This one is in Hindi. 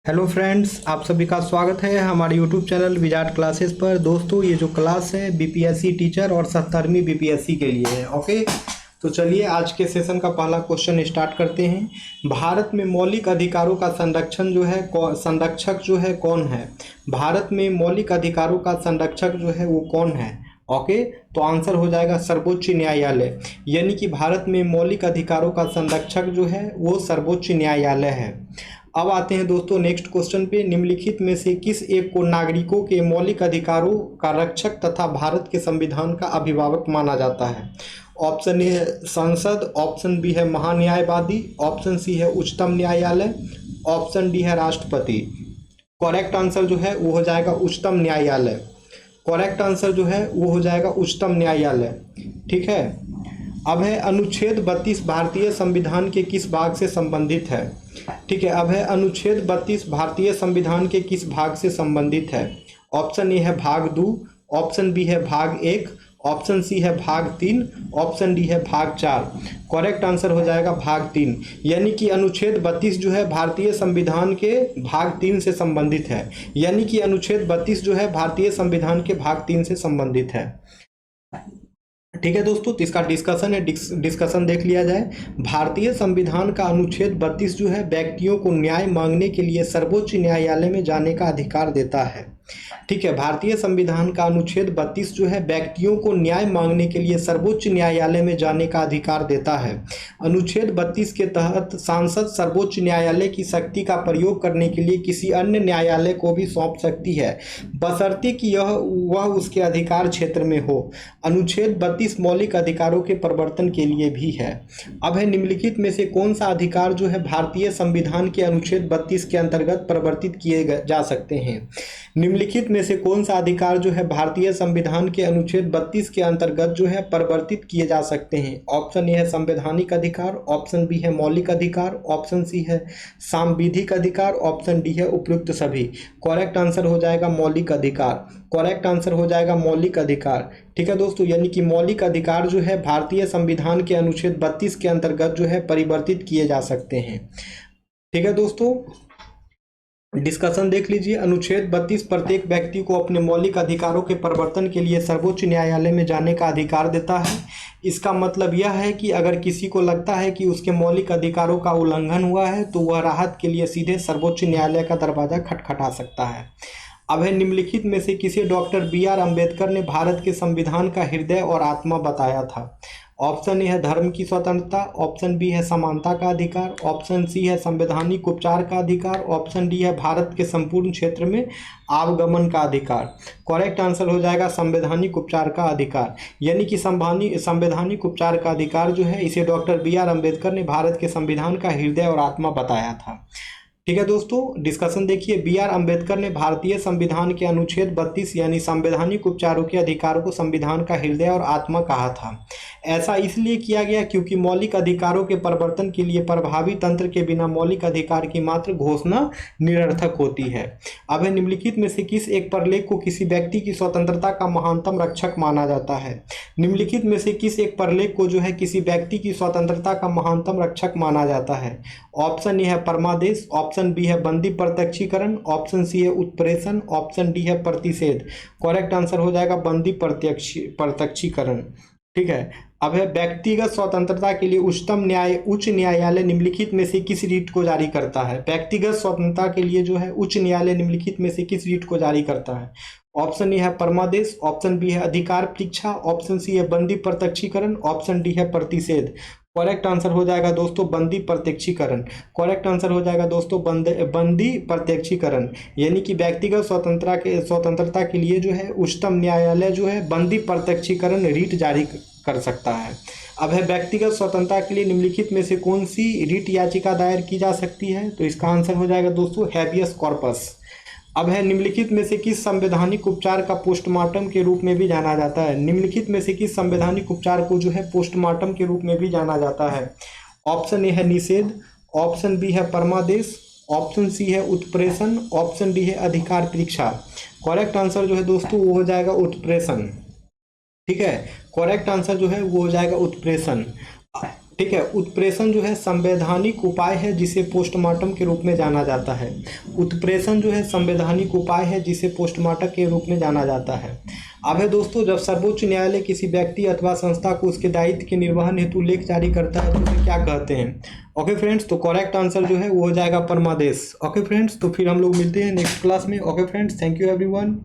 हेलो फ्रेंड्स, आप सभी का स्वागत है हमारे यूट्यूब चैनल विजार्ड क्लासेस पर। दोस्तों, ये जो क्लास है बीपीएससी टीचर और 17वीं बीपीएससी के लिए है। ओके, तो चलिए आज के सेशन का पहला क्वेश्चन स्टार्ट करते हैं। भारत में मौलिक अधिकारों का संरक्षण जो है संरक्षक जो है कौन है? भारत में मौलिक अधिकारों का संरक्षक जो है वो कौन है? ओके, तो आंसर हो जाएगा सर्वोच्च न्यायालय। यानी कि भारत में मौलिक अधिकारों का संरक्षक जो है वो सर्वोच्च न्यायालय है। अब आते हैं दोस्तों नेक्स्ट क्वेश्चन पे। निम्नलिखित में से किस एक को नागरिकों के मौलिक अधिकारों का रक्षक तथा भारत के संविधान का अभिभावक माना जाता है? ऑप्शन ए है संसद, ऑप्शन बी है महान्यायवादी, ऑप्शन सी है उच्चतम न्यायालय, ऑप्शन डी है राष्ट्रपति। करेक्ट आंसर जो है वो हो जाएगा उच्चतम न्यायालय। करेक्ट आंसर जो है वो हो जाएगा उच्चतम न्यायालय। ठीक है, अब है अनुच्छेद 32 भारतीय संविधान के किस भाग से संबंधित है? ठीक है, अब है अनुच्छेद 32 भारतीय संविधान के किस भाग से संबंधित है? ऑप्शन ए है भाग 2, ऑप्शन बी है भाग 1, ऑप्शन सी है भाग 3, ऑप्शन डी है भाग 4। करेक्ट आंसर हो जाएगा भाग 3। यानी कि अनुच्छेद 32 जो है भारतीय संविधान के भाग 3 से संबंधित है। यानी कि अनुच्छेद 32 जो है भारतीय संविधान के भाग 3 से संबंधित है। ठीक है दोस्तों, तो इसका डिस्कशन है, डिस्कशन देख लिया जाए। भारतीय संविधान का अनुच्छेद 32 जो है व्यक्तियों को न्याय मांगने के लिए सर्वोच्च न्यायालय में जाने का अधिकार देता है। ठीक है, भारतीय संविधान का अनुच्छेद 32 जो है व्यक्तियों को न्याय मांगने के लिए सर्वोच्च न्यायालय में जाने का अधिकार देता है। अनुच्छेद 32 के तहत सांसद सर्वोच्च न्यायालय की शक्ति का प्रयोग करने के लिए किसी अन्य न्यायालय को भी सौंप सकती है, बशर्ते कि वह उसके अधिकार क्षेत्र में हो। अनुच्छेद 32 मौलिक अधिकारों के प्रवर्तन के लिए भी है। अब है निम्नलिखित में से कौन सा अधिकार जो है भारतीय संविधान के अनुच्छेद 32 के अंतर्गत प्रवर्तित किए जा सकते हैं? निम्नलिखित में से कौन सा अधिकार जो है भारतीय संविधान के अनुच्छेद 32 के अंतर्गत जो है परिवर्तित किए जा सकते हैं? ऑप्शन ए है संवैधानिक अधिकार, ऑप्शन बी है मौलिक अधिकार, ऑप्शन सी है सांविधिक अधिकार, ऑप्शन डी है उपयुक्त सभी। करेक्ट आंसर हो जाएगा मौलिक अधिकार। करेक्ट आंसर हो जाएगा मौलिक अधिकार। ठीक है दोस्तों, यानी कि मौलिक अधिकार जो है भारतीय संविधान के अनुच्छेद 32 के अंतर्गत जो है परिवर्तित किए जा सकते हैं। ठीक है दोस्तों, डिस्कशन देख लीजिए। अनुच्छेद 32 प्रत्येक व्यक्ति को अपने मौलिक अधिकारों के प्रवर्तन के लिए सर्वोच्च न्यायालय में जाने का अधिकार देता है। इसका मतलब यह है कि अगर किसी को लगता है कि उसके मौलिक अधिकारों का उल्लंघन हुआ है तो वह राहत के लिए सीधे सर्वोच्च न्यायालय का दरवाजा खटखटा सकता है। अब है निम्नलिखित में से किसे डॉक्टर बी.आर. अम्बेडकर ने भारत के संविधान का हृदय और आत्मा बताया था? ऑप्शन ए है धर्म की स्वतंत्रता, ऑप्शन बी है समानता का अधिकार, ऑप्शन सी है संवैधानिक उपचार का अधिकार, ऑप्शन डी है भारत के संपूर्ण क्षेत्र में आवागमन का अधिकार। करेक्ट आंसर हो जाएगा संवैधानिक उपचार का अधिकार। यानी कि संवैधानिक उपचार का अधिकार जो है इसे डॉक्टर बी.आर. अम्बेडकर ने भारत के संविधान का हृदय और आत्मा बताया था। ठीक है दोस्तों, डिस्कशन देखिए। बी.आर. अम्बेडकर ने भारतीय संविधान के अनुच्छेद 32 यानी संवैधानिक उपचारों के अधिकार को संविधान का हृदय और आत्मा कहा था। ऐसा इसलिए किया गया क्योंकि मौलिक अधिकारों के परिवर्तन के लिए प्रभावी तंत्र के बिना मौलिक अधिकार की मात्र घोषणा निरर्थक होती है। अब है निम्नलिखित में से किस एक प्रलेख को किसी व्यक्ति की स्वतंत्रता का महानतम रक्षक माना जाता है? निम्नलिखित में से किस एक प्रलेख को जो है किसी व्यक्ति की स्वतंत्रता का महानतम रक्षक माना जाता है? ऑप्शन ए है परमादेश, ऑप्शन बी है बंदी प्रत्यक्षीकरण, ऑप्शन सी है उत्प्रेषण, ऑप्शन डी है प्रतिषेध। करेक्ट आंसर हो जाएगा बंदी प्रत्यक्षीकरण। ठीक है, अब है व्यक्तिगत स्वतंत्रता के लिए उच्च न्यायालय निम्नलिखित में से किस रीट को जारी करता है? व्यक्तिगत स्वतंत्रता के लिए जो है उच्च न्यायालय निम्नलिखित में से किस रीट को जारी करता है? ऑप्शन ए है परमादेश, ऑप्शन बी है अधिकार परीक्षा, ऑप्शन सी है बंदी प्रत्यक्षीकरण, ऑप्शन डी है प्रतिषेध। करेक्ट आंसर हो जाएगा दोस्तों बंदी प्रत्यक्षीकरण। करेक्ट आंसर हो जाएगा दोस्तों बंदी प्रत्यक्षीकरण। यानी कि व्यक्तिगत स्वतंत्रता के लिए जो है उच्चतम न्यायालय जो है बंदी प्रत्यक्षीकरण रीट जारी कर सकता है। अब है व्यक्तिगत स्वतंत्रता के लिए निम्नलिखित में से कौन सी रीट याचिका दायर की जा सकती है? तो इसका आंसर हो जाएगा दोस्तों हैबियस कॉर्पस। अब है निम्नलिखित में से किस संवैधानिक उपचार का पोस्टमार्टम के रूप में भी जाना जाता है? निम्नलिखित में से किस संवैधानिक उपचार को जो है पोस्टमार्टम के रूप में भी जाना जाता है? ऑप्शन ए है निषेध, ऑप्शन बी है परमादेश, ऑप्शन सी है उत्प्रेषण, ऑप्शन डी है अधिकार परीक्षा। करेक्ट आंसर जो है दोस्तों वो हो जाएगा उत्प्रेषण। ठीक है, करेक्ट आंसर जो है वो हो जाएगा उत्प्रेषण। ठीक है। उत्प्रेषण जो है संवैधानिक उपाय है जिसे पोस्टमार्टम के रूप में जाना जाता है। उत्प्रेषण जो है संवैधानिक उपाय है जिसे पोस्टमार्टम के रूप में जाना जाता है। अब है दोस्तों, जब सर्वोच्च न्यायालय किसी व्यक्ति अथवा संस्था को उसके दायित्व के निर्वहन हेतु लेख जारी करता है तो उसे क्या कहते हैं? ओके फ्रेंड्स, तो करेक्ट आंसर जो है वो हो जाएगा परमादेश। ओके फ्रेंड्स, तो फिर हम लोग मिलते हैं नेक्स्ट क्लास में। Okay friends, thank you everyone.